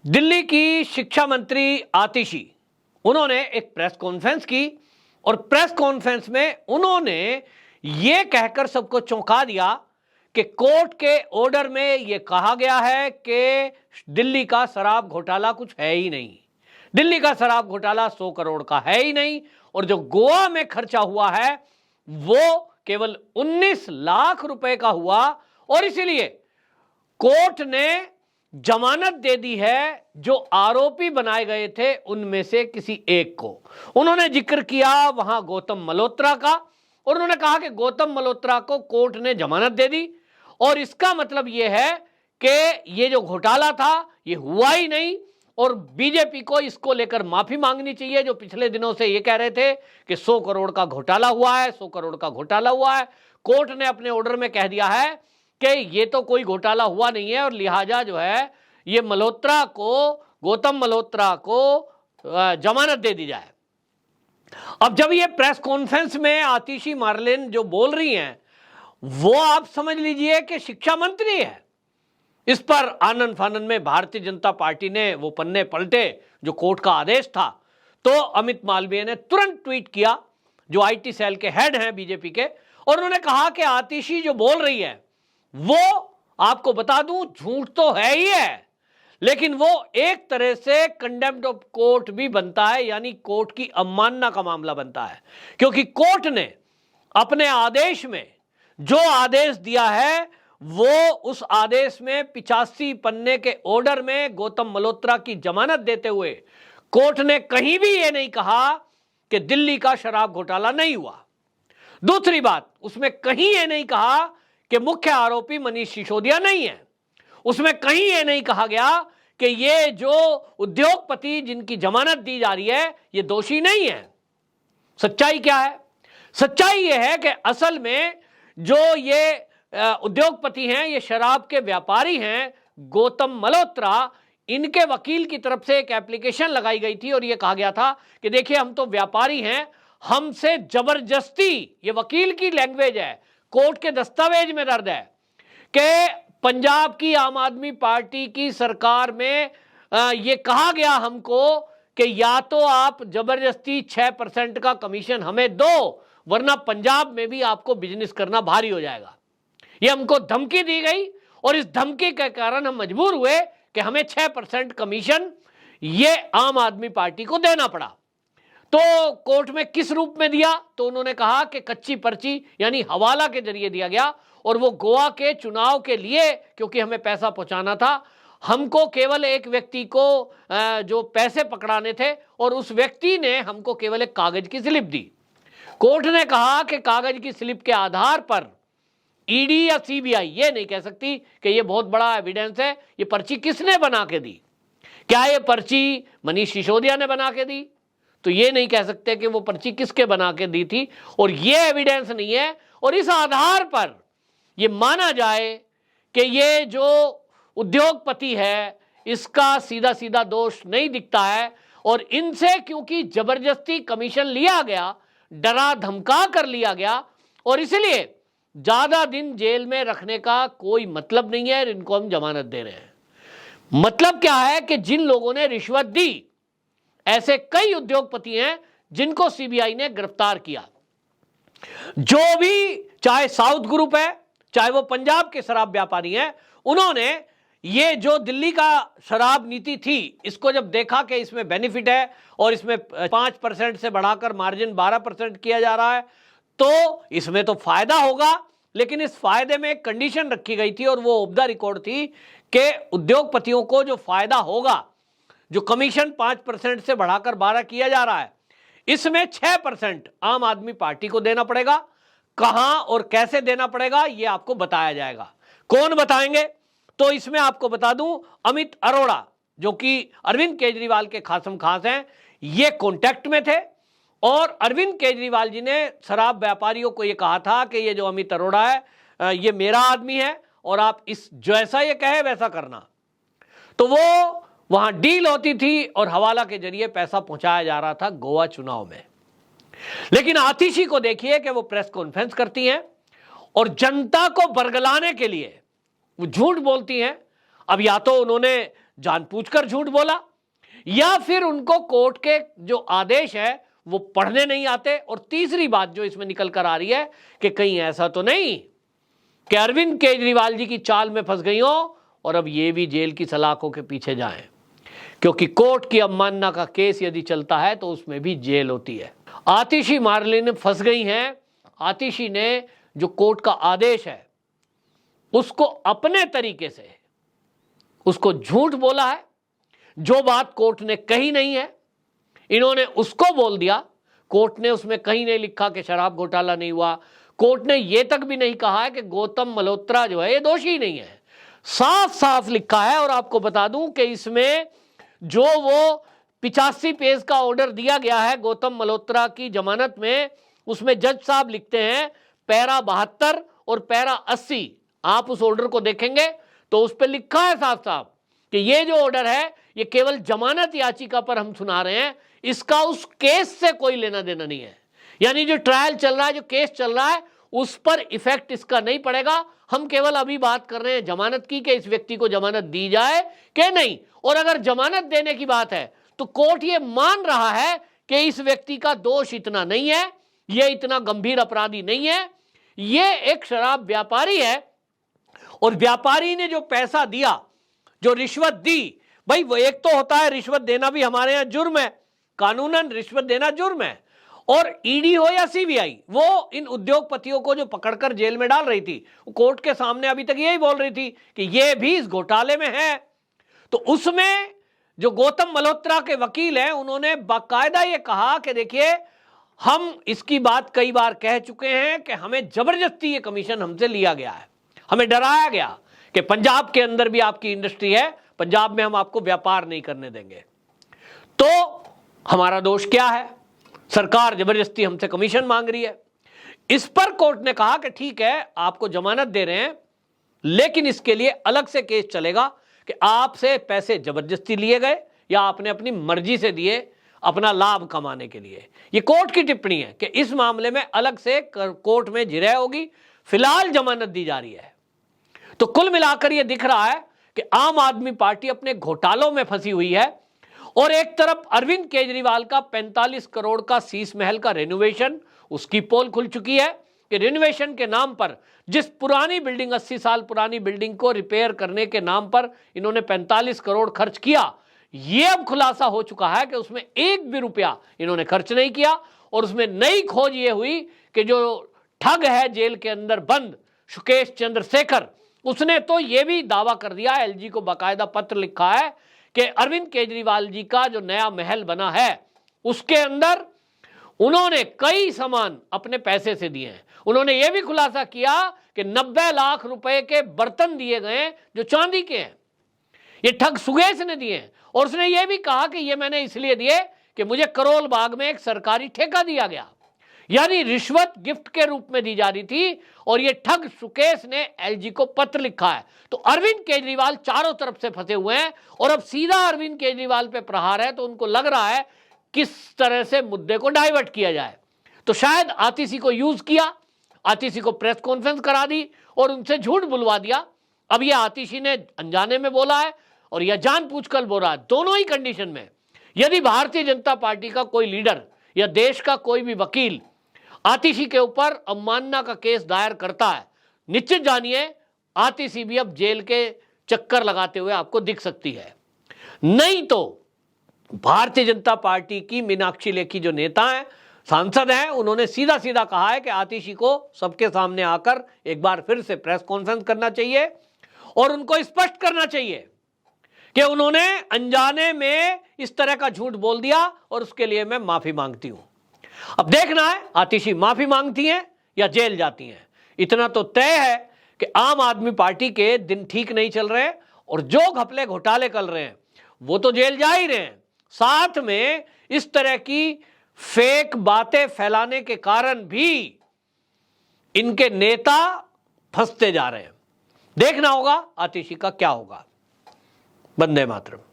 दिल्ली की शिक्षा मंत्री आतिशी, उन्होंने एक प्रेस कॉन्फ्रेंस की और प्रेस कॉन्फ्रेंस में उन्होंने यह कहकर सबको चौंका दिया कि कोर्ट के ऑर्डर में यह कहा गया है कि दिल्ली का शराब घोटाला कुछ है ही नहीं। दिल्ली का शराब घोटाला 100 करोड़ का है ही नहीं और जो गोवा में खर्चा हुआ है वो केवल 19 लाख रुपए का हुआ और इसलिए कोर्ट ने जमानत दे दी है जो आरोपी बनाए गए थे उनमें से किसी एक को। उन्होंने जिक्र किया वहां गौतम मल्होत्रा का और उन्होंने कहा कि गौतम मल्होत्रा को कोर्ट ने जमानत दे दी और इसका मतलब यह है कि ये जो घोटाला था ये हुआ ही नहीं और बीजेपी को इसको लेकर माफी मांगनी चाहिए, जो पिछले दिनों से ये कह रहे थे कि 100 करोड़ का घोटाला हुआ है, 100 करोड़ का घोटाला हुआ है। कोर्ट ने अपने ऑर्डर में कह दिया है कि ये तो कोई घोटाला हुआ नहीं है और लिहाजा जो है ये मल्होत्रा को, गौतम मल्होत्रा को जमानत दे दी जाए। अब जब ये प्रेस कॉन्फ्रेंस में आतिशी मार्लेन जो बोल रही हैं वो आप समझ लीजिए कि शिक्षा मंत्री है। इस पर आनन फानन में भारतीय जनता पार्टी ने वो पन्ने पलटे जो कोर्ट का आदेश था, तो अमित मालवीय ने तुरंत ट्वीट किया, जो आईटी सेल के हेड हैं बीजेपी के, और उन्होंने कहा कि आतिशी जो बोल रही है वो आपको बता दूं झूठ तो है ही है, लेकिन वो एक तरह से कंडेम्ड ऑफ कोर्ट भी बनता है, यानी कोर्ट की अवमानना का मामला बनता है, क्योंकि कोर्ट ने अपने आदेश में जो आदेश दिया है वो उस आदेश में 85 पन्ने के ऑर्डर में गौतम मल्होत्रा की जमानत देते हुए कोर्ट ने कहीं भी ये नहीं कहा कि दिल्ली का शराब घोटाला नहीं हुआ। दूसरी बात, उसमें कहीं ये नहीं कहा कि मुख्य आरोपी मनीष सिसोदिया नहीं है। उसमें कहीं ये नहीं कहा गया कि ये जो उद्योगपति जिनकी जमानत दी जा रही है ये दोषी नहीं है। सच्चाई क्या है? सच्चाई ये है कि असल में जो ये उद्योगपति हैं, ये शराब के व्यापारी हैं, गौतम मल्होत्रा, इनके वकील की तरफ से एक एप्लीकेशन लगाई गई थी और ये कहा गया था कि देखिए हम तो व्यापारी हैं, हमसे जबरदस्ती, ये वकील की लैंग्वेज है, कोर्ट के दस्तावेज में दर्ज है कि पंजाब की आम आदमी पार्टी की सरकार में ये कहा गया हमको कि या तो आप जबरदस्ती 6% का कमीशन हमें दो, वरना पंजाब में भी आपको बिजनेस करना भारी हो जाएगा। ये हमको धमकी दी गई और इस धमकी के कारण हम मजबूर हुए कि हमें 6% कमीशन ये आम आदमी पार्टी को देना पड़ा। तो कोर्ट में किस रूप में दिया? तो उन्होंने कहा कि कच्ची पर्ची यानी हवाला के जरिए दिया गया और वो गोवा के चुनाव के लिए, क्योंकि हमें पैसा पहुंचाना था, हमको केवल एक व्यक्ति को जो पैसे पकड़ाने थे और उस व्यक्ति ने हमको केवल एक कागज की स्लिप दी। कोर्ट ने कहा कि कागज की स्लिप के आधार पर ईडी या सीबीआई ये नहीं कह सकती कि ये बहुत बड़ा एविडेंस है, ये पर्ची किसने बना के दी। क्या ये पर्ची मनीष सिसोदिया ने बना के दी? तो ये नहीं कह सकते कि वो पर्ची किसके बना के दी थी और ये एविडेंस नहीं है। और इस आधार पर ये माना जाए कि ये जो उद्योगपति है इसका सीधा सीधा दोष नहीं दिखता है और इनसे क्योंकि जबरदस्ती कमीशन लिया गया, डरा धमका कर लिया गया और इसलिए ज्यादा दिन जेल में रखने का कोई मतलब नहीं है, इनको हम जमानत दे रहे हैं। मतलब क्या है कि जिन लोगों ने रिश्वत दी, ऐसे कई उद्योगपति हैं जिनको सीबीआई ने गिरफ्तार किया। जो भी, चाहे साउथ ग्रुप है, चाहे वो पंजाब के शराब व्यापारी हैं, उन्होंने ये जो दिल्ली का शराब नीति थी इसको जब देखा कि इसमें बेनिफिट है और इसमें 5% से बढ़ाकर मार्जिन 12% किया जा रहा है तो इसमें तो फायदा होगा, लेकिन इस फायदे में एक कंडीशन रखी गई थी और वो ऑफ द रिकॉर्ड थी कि उद्योगपतियों को जो फायदा होगा, जो कमीशन 5% से बढ़ाकर 12 किया जा रहा है, इसमें 6% आम आदमी पार्टी को देना पड़ेगा। कहां और कैसे देना पड़ेगा ये आपको बताया जाएगा। कौन बताएंगे? तो इसमें आपको बता दूं, अमित अरोड़ा जो कि अरविंद केजरीवाल के खासम खास हैं, ये कॉन्टैक्ट में थे और अरविंद केजरीवाल जी ने शराब व्यापारियों को ये कहा था कि ये जो अमित अरोड़ा है ये मेरा आदमी है और आप इस जैसा ये कहे वैसा करना। तो वो वहां डील होती थी और हवाला के जरिए पैसा पहुंचाया जा रहा था गोवा चुनाव में। लेकिन आतिशी को देखिए कि वो प्रेस कॉन्फ्रेंस करती हैं और जनता को बरगलाने के लिए वो झूठ बोलती हैं। अब या तो उन्होंने जानबूझकर झूठ बोला, या फिर उनको कोर्ट के जो आदेश है वो पढ़ने नहीं आते। और तीसरी बात जो इसमें निकल कर आ रही है कि कहीं ऐसा तो नहीं कि अरविंद केजरीवाल जी की चाल में फंस गई हो और अब ये भी जेल की सलाखों के पीछे जाएं, क्योंकि कोर्ट की अवमानना का केस यदि चलता है तो उसमें भी जेल होती है। आतिशी मार्लेना फंस गई हैं। आतिशी ने जो कोर्ट का आदेश है उसको अपने तरीके से उसको झूठ बोला है। जो बात कोर्ट ने कही नहीं है इन्होंने उसको बोल दिया। कोर्ट ने उसमें कहीं नहीं लिखा कि शराब घोटाला नहीं हुआ। कोर्ट ने यह तक भी नहीं कहा है कि गौतम मल्होत्रा जो है ये दोषी नहीं है। साफ साफ लिखा है। और आपको बता दूं कि इसमें जो वो 85 पेज का ऑर्डर दिया गया है गौतम मल्होत्रा की जमानत में, उसमें जज साहब लिखते हैं पैरा 72 और पैरा 80। आप उस ऑर्डर को देखेंगे तो उस पर लिखा है साफ साफ कि ये जो ऑर्डर है ये केवल जमानत याचिका पर हम सुना रहे हैं, इसका उस केस से कोई लेना देना नहीं है। यानी जो ट्रायल चल रहा है, जो केस चल रहा है, उस पर इफेक्ट इसका नहीं पड़ेगा। हम केवल अभी बात कर रहे हैं जमानत की कि इस व्यक्ति को जमानत दी जाए कि नहीं। और अगर जमानत देने की बात है तो कोर्ट ये मान रहा है कि इस व्यक्ति का दोष इतना नहीं है, ये इतना गंभीर अपराधी नहीं है, ये एक शराब व्यापारी है। और व्यापारी ने जो पैसा दिया, जो रिश्वत दी, भाई वो एक तो होता है रिश्वत देना भी हमारे यहां जुर्म है, कानूनन रिश्वत देना जुर्म है। और ईडी हो या सीबीआई, वो इन उद्योगपतियों को जो पकड़कर जेल में डाल रही थी, वो कोर्ट के सामने अभी तक यही बोल रही थी कि ये भी इस घोटाले में है। तो उसमें जो गौतम मल्होत्रा के वकील हैं उन्होंने बाकायदा ये कहा कि देखिए हम इसकी बात कई बार कह चुके हैं कि हमें जबरदस्ती ये कमीशन हमसे लिया गया है, हमें डराया गया कि पंजाब के अंदर भी आपकी इंडस्ट्री है, पंजाब में हम आपको व्यापार नहीं करने देंगे। तो हमारा दोष क्या है? सरकार जबरदस्ती हमसे कमीशन मांग रही है। इस पर कोर्ट ने कहा कि ठीक है आपको जमानत दे रहे हैं, लेकिन इसके लिए अलग से केस चलेगा कि आपसे पैसे जबरदस्ती लिए गए या आपने अपनी मर्जी से दिए अपना लाभ कमाने के लिए। यह कोर्ट की टिप्पणी है कि इस मामले में अलग से कोर्ट में जिरह होगी। फिलहाल जमानत दी जा रही है। तो कुल मिलाकर यह दिख रहा है कि आम आदमी पार्टी अपने घोटालों में फंसी हुई है। और एक तरफ अरविंद केजरीवाल का 45 करोड़ का शीश महल का रेनोवेशन, उसकी पोल खुल चुकी है कि रेनोवेशन के नाम पर जिस पुरानी बिल्डिंग 80 साल पुरानी बिल्डिंग को रिपेयर करने के नाम पर इन्होंने 45 करोड़ खर्च किया, यह अब खुलासा हो चुका है कि उसमें एक भी रुपया इन्होंने खर्च नहीं किया। और उसमें नई खोज यह हुई कि जो ठग है जेल के अंदर बंद सुकेश चंद्रशेखर, उसने तो यह भी दावा कर दिया, एलजी को बाकायदा पत्र लिखा है कि अरविंद केजरीवाल जी का जो नया महल बना है उसके अंदर उन्होंने कई सामान अपने पैसे से दिए हैं। उन्होंने यह भी खुलासा किया कि 90 लाख रुपए के बर्तन दिए गए जो चांदी के हैं, ये ठग सुगेश ने दिए हैं। और उसने यह भी कहा कि ये मैंने इसलिए दिए कि मुझे करोल बाग में एक सरकारी ठेका दिया गया। यानी रिश्वत गिफ्ट के रूप में दी जा रही थी। और ये ठग सुकेश ने एलजी को पत्र लिखा है। तो अरविंद केजरीवाल चारों तरफ से फंसे हुए हैं और अब सीधा अरविंद केजरीवाल पे प्रहार है। तो उनको लग रहा है किस तरह से मुद्दे को डाइवर्ट किया जाए। तो शायद आतिशी को यूज किया, आतिशी को प्रेस कॉन्फ्रेंस करा दी और उनसे झूठ बुलवा दिया। अब यह आतिशी ने अनजाने में बोला है और यह जानबूझकर बोल रहा है। दोनों ही कंडीशन में यदि भारतीय जनता पार्टी का कोई लीडर या देश का कोई भी वकील आतिशी के ऊपर अवमानना का केस दायर करता है, निश्चित जानिए आतिशी भी अब जेल के चक्कर लगाते हुए आपको दिख सकती है। नहीं तो भारतीय जनता पार्टी की मीनाक्षी लेखी जो नेता हैं, सांसद हैं, उन्होंने सीधा सीधा कहा है कि आतिशी को सबके सामने आकर एक बार फिर से प्रेस कॉन्फ्रेंस करना चाहिए और उनको स्पष्ट करना चाहिए कि उन्होंने अनजाने में इस तरह का झूठ बोल दिया और उसके लिए मैं माफी मांगती हूं। अब देखना है आतिशी माफी मांगती हैं या जेल जाती हैं। इतना तो तय है कि आम आदमी पार्टी के दिन ठीक नहीं चल रहे और जो घपले घोटाले कर रहे हैं वो तो जेल जा ही रहे हैं, साथ में इस तरह की फेक बातें फैलाने के कारण भी इनके नेता फंसते जा रहे हैं। देखना होगा आतिशी का क्या होगा। वंदे मातरम।